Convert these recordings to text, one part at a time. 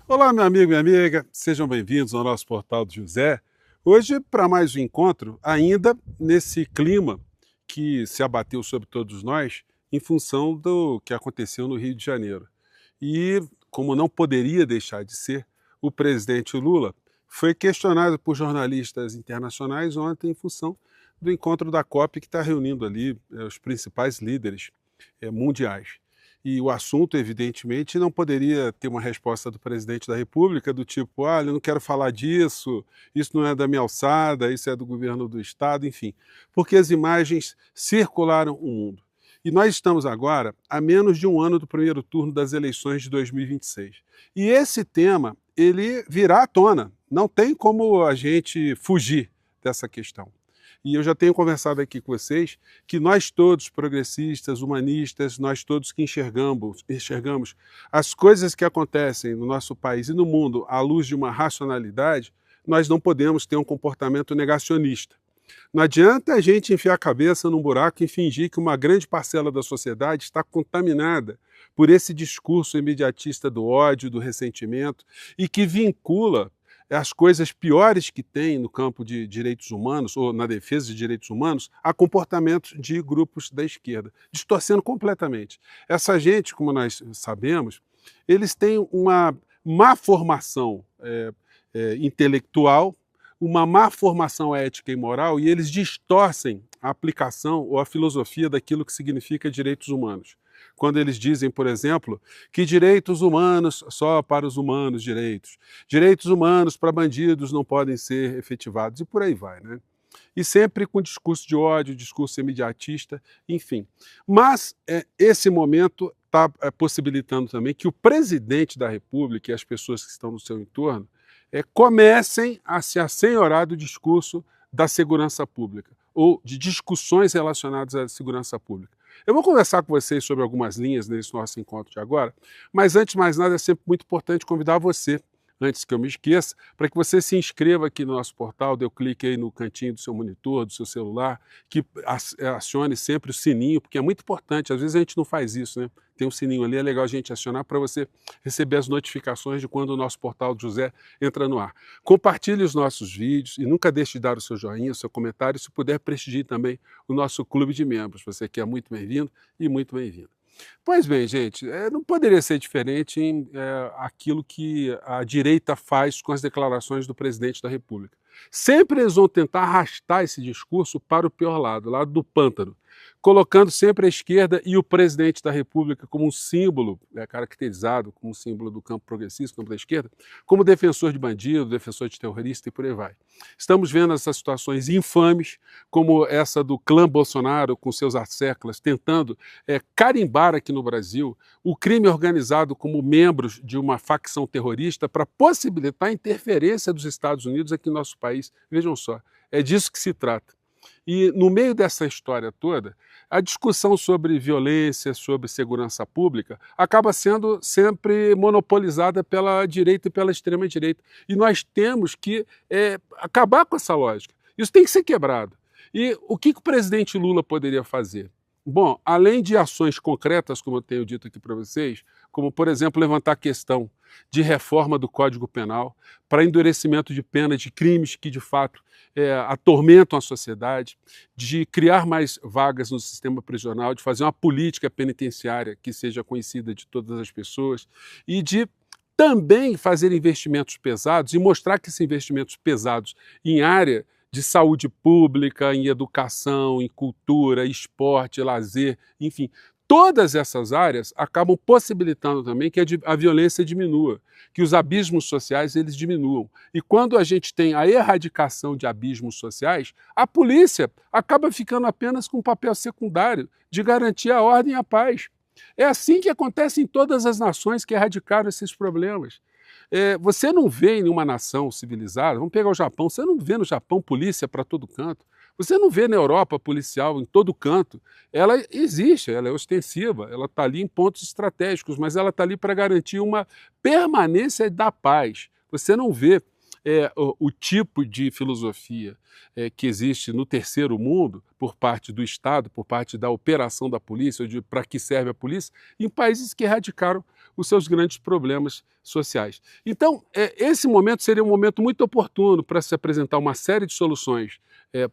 Olá, meu amigo, minha amiga, sejam bem-vindos ao nosso Portal do José. Hoje, para mais um encontro, ainda nesse clima que se abateu sobre todos nós em função do que aconteceu no Rio de Janeiro. E, como não poderia deixar de ser, o presidente Lula foi questionado por jornalistas internacionais ontem em função do encontro da COP, que está reunindo ali os principais líderes mundiais. E o assunto, evidentemente, não poderia ter uma resposta do presidente da República do tipo, olha, eu não quero falar disso, isso não é da minha alçada, isso é do governo do Estado, enfim, porque as imagens circularam o mundo. E nós estamos agora a menos de um ano do primeiro turno das eleições de 2026. E esse tema, ele virá à tona, não tem como a gente fugir dessa questão. E eu já tenho conversado aqui com vocês que nós todos, progressistas, humanistas, nós todos que enxergamos as coisas que acontecem no nosso país e no mundo à luz de uma racionalidade, nós não podemos ter um comportamento negacionista. Não adianta a gente enfiar a cabeça num buraco e fingir que uma grande parcela da sociedade está contaminada por esse discurso imediatista do ódio, do ressentimento e que vincula as coisas piores que tem no campo de direitos humanos ou na defesa de direitos humanos a comportamentos de grupos da esquerda, distorcendo completamente. Essa gente, como nós sabemos, eles têm uma má formação intelectual, uma má formação ética e moral, e eles distorcem a aplicação ou a filosofia daquilo que significa direitos humanos. Quando eles dizem, por exemplo, que direitos humanos só para os humanos direitos humanos para bandidos não podem ser efetivados, e por aí vai, né? E sempre com discurso de ódio, discurso imediatista, enfim. Mas esse momento está possibilitando também que o presidente da República e as pessoas que estão no seu entorno comecem a se assenhorar do discurso da segurança pública ou de discussões relacionadas à segurança pública. Eu vou conversar com vocês sobre algumas linhas nesse nosso encontro de agora, mas antes de mais nada é sempre muito importante convidar você, antes que eu me esqueça, para que você se inscreva aqui no nosso portal, dê o clique aí no cantinho do seu monitor, do seu celular, que acione sempre o sininho, porque é muito importante, às vezes a gente não faz isso, né? Tem um sininho ali, é legal a gente acionar para você receber as notificações de quando o nosso portal do José entra no ar. Compartilhe os nossos vídeos e nunca deixe de dar o seu joinha, o seu comentário, se puder prestigie também o nosso clube de membros. Você que é muito bem-vindo e muito bem-vindo. Pois bem, gente, não poderia ser diferente em aquilo que a direita faz com as declarações do presidente da República. Sempre eles vão tentar arrastar esse discurso para o pior lado, o lado do pântano, colocando sempre a esquerda e o presidente da República como um símbolo, caracterizado como um símbolo do campo progressista, campo da esquerda, como defensor de bandido, defensor de terrorista e por aí vai. Estamos vendo essas situações infames, como essa do clã Bolsonaro com seus asseclas, tentando carimbar aqui no Brasil o crime organizado como membros de uma facção terrorista para possibilitar a interferência dos Estados Unidos aqui no nosso país. Vejam só, é disso que se trata. E no meio dessa história toda, a discussão sobre violência, sobre segurança pública, acaba sendo sempre monopolizada pela direita e pela extrema-direita. E nós temos que acabar com essa lógica. Isso tem que ser quebrado. E o que o presidente Lula poderia fazer? Bom, além de ações concretas, como eu tenho dito aqui para vocês, como, por exemplo, levantar a questão de reforma do Código Penal para endurecimento de pena de crimes que, de fato, atormentam a sociedade, de criar mais vagas no sistema prisional, de fazer uma política penitenciária que seja conhecida de todas as pessoas e de também fazer investimentos pesados e mostrar que esses investimentos pesados em área de saúde pública, em educação, em cultura, esporte, lazer, enfim, todas essas áreas acabam possibilitando também que a violência diminua, que os abismos sociais eles diminuam. E quando a gente tem a erradicação de abismos sociais, a polícia acaba ficando apenas com um papel secundário de garantir a ordem e a paz. É assim que acontece em todas as nações que erradicaram esses problemas. Você não vê em nenhuma nação civilizada, vamos pegar o Japão, você não vê no Japão polícia para todo canto, você não vê na Europa policial em todo canto. Ela existe, ela é ostensiva, ela está ali em pontos estratégicos, mas ela está ali para garantir uma permanência da paz. Você não vê o tipo de filosofia que existe no terceiro mundo, por parte do Estado, por parte da operação da polícia, para que serve a polícia, em países que erradicaram os seus grandes problemas sociais. Então, esse momento seria um momento muito oportuno para se apresentar uma série de soluções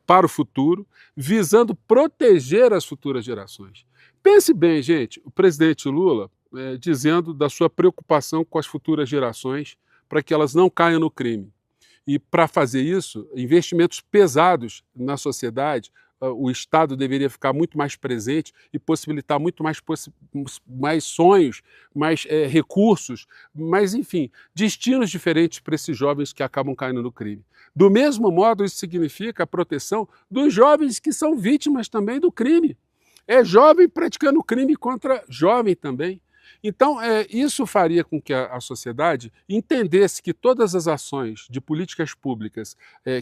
para o futuro, visando proteger as futuras gerações. Pense bem, gente, o presidente Lula dizendo da sua preocupação com as futuras gerações para que elas não caiam no crime. E para fazer isso, investimentos pesados na sociedade, o Estado deveria ficar muito mais presente e possibilitar muito mais sonhos, mais recursos, mas, enfim, destinos diferentes para esses jovens que acabam caindo no crime. Do mesmo modo, isso significa a proteção dos jovens que são vítimas também do crime. É jovem praticando crime contra jovem também. Então, isso faria com que a sociedade entendesse que todas as ações de políticas públicas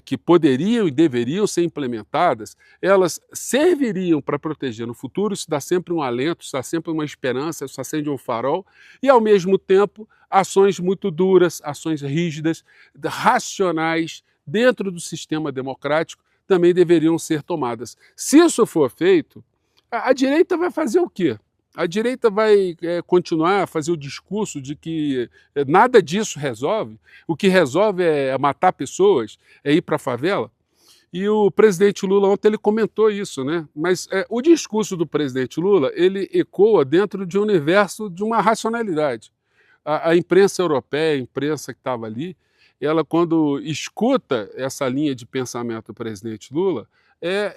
que poderiam e deveriam ser implementadas, elas serviriam para proteger no futuro, isso dá sempre um alento, isso dá sempre uma esperança, isso acende um farol, e ao mesmo tempo, ações muito duras, ações rígidas, racionais, dentro do sistema democrático, também deveriam ser tomadas. Se isso for feito, a direita vai fazer o quê? A direita vai continuar a fazer o discurso de que nada disso resolve, o que resolve é matar pessoas, é ir para a favela. E o presidente Lula ontem ele comentou isso, né? Mas o discurso do presidente Lula ele ecoa dentro de um universo de uma racionalidade. A imprensa europeia, a imprensa que estava ali, ela quando escuta essa linha de pensamento do presidente Lula,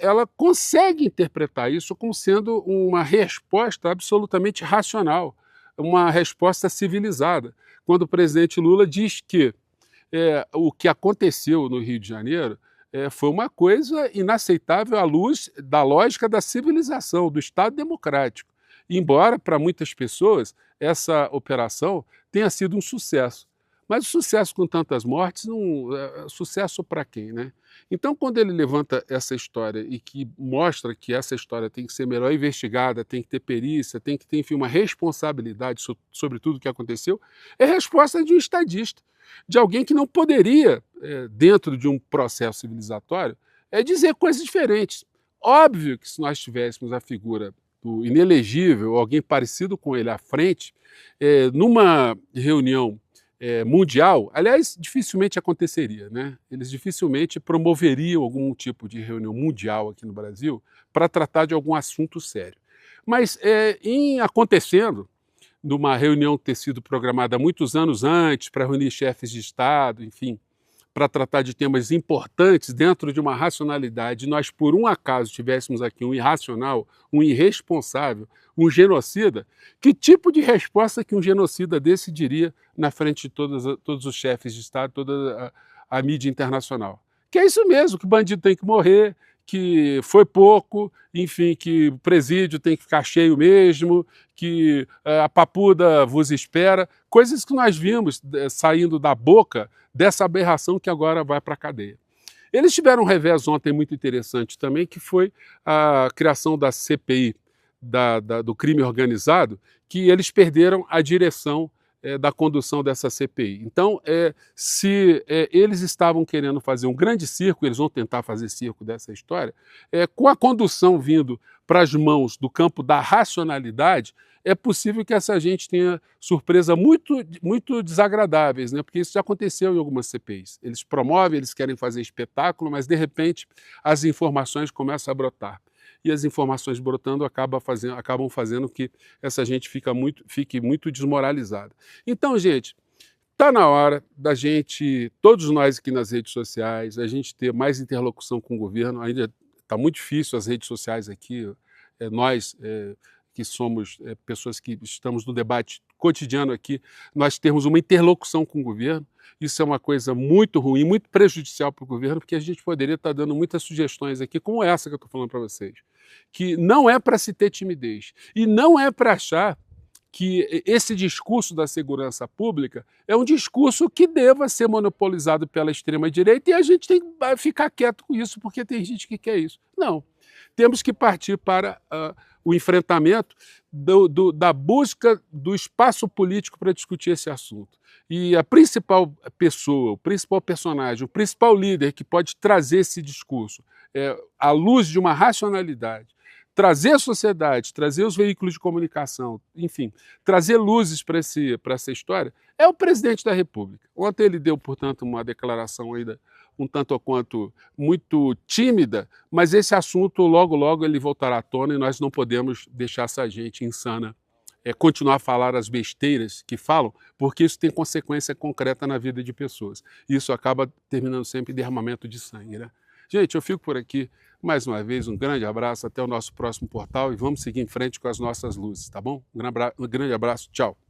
ela consegue interpretar isso como sendo uma resposta absolutamente racional, uma resposta civilizada. Quando o presidente Lula diz que o que aconteceu no Rio de Janeiro foi uma coisa inaceitável à luz da lógica da civilização, do Estado democrático. Embora, para muitas pessoas, essa operação tenha sido um sucesso. Mas o sucesso com tantas mortes, sucesso para quem, né? Então, quando ele levanta essa história e que mostra que essa história tem que ser melhor investigada, tem que ter perícia, tem que ter, enfim, uma responsabilidade sobre tudo o que aconteceu, é resposta de um estadista, de alguém que não poderia, dentro de um processo civilizatório, dizer coisas diferentes. Óbvio que se nós tivéssemos a figura do inelegível, alguém parecido com ele à frente, numa reunião mundial, aliás, dificilmente aconteceria, né? Eles dificilmente promoveriam algum tipo de reunião mundial aqui no Brasil para tratar de algum assunto sério. Mas em acontecendo, numa reunião ter sido programada muitos anos antes para reunir chefes de Estado, enfim, para tratar de temas importantes dentro de uma racionalidade, nós por um acaso tivéssemos aqui um irracional, um irresponsável, um genocida, que tipo de resposta que um genocida desse diria na frente de todos os chefes de Estado, toda a mídia internacional? Que é isso mesmo, que o bandido tem que morrer, que foi pouco, enfim, que o presídio tem que ficar cheio mesmo, que a papuda vos espera, coisas que nós vimos saindo da boca dessa aberração que agora vai para a cadeia. Eles tiveram um revés ontem muito interessante também, que foi a criação da CPI, do crime organizado, que eles perderam a direção da condução dessa CPI. Então, se eles estavam querendo fazer um grande circo, eles vão tentar fazer circo dessa história, com a condução vindo para as mãos do campo da racionalidade, é possível que essa gente tenha surpresas muito desagradáveis, né? Porque isso já aconteceu em algumas CPIs. Eles promovem, eles querem fazer espetáculo, mas de repente as informações começam a brotar. E as informações brotando acabam fazendo que essa gente fique muito desmoralizada. Então, gente, está na hora da gente, todos nós aqui nas redes sociais, a gente ter mais interlocução com o governo. Ainda está muito difícil as redes sociais aqui, nós que somos pessoas que estamos no debate cotidiano aqui, nós temos uma interlocução com o governo. Isso é uma coisa muito ruim, muito prejudicial para o governo, porque a gente poderia estar dando muitas sugestões aqui, como essa que eu estou falando para vocês, que não é para se ter timidez e não é para achar que esse discurso da segurança pública é um discurso que deva ser monopolizado pela extrema-direita e a gente tem que ficar quieto com isso, porque tem gente que quer isso. Não. Temos que partir para o enfrentamento da busca do espaço político para discutir esse assunto. E a principal pessoa, o principal personagem, o principal líder que pode trazer esse discurso à luz de uma racionalidade, trazer a sociedade, trazer os veículos de comunicação, enfim, trazer luzes para essa história, é o presidente da República. Ontem ele deu, portanto, uma declaração ainda um tanto ou quanto muito tímida, mas esse assunto logo, logo ele voltará à tona e nós não podemos deixar essa gente insana continuar a falar as besteiras que falam, porque isso tem consequência concreta na vida de pessoas. Isso acaba terminando sempre em derramamento de sangue, né? Gente, eu fico por aqui. Mais uma vez, um grande abraço, até o nosso próximo portal e vamos seguir em frente com as nossas luzes, tá bom? Um grande abraço, tchau!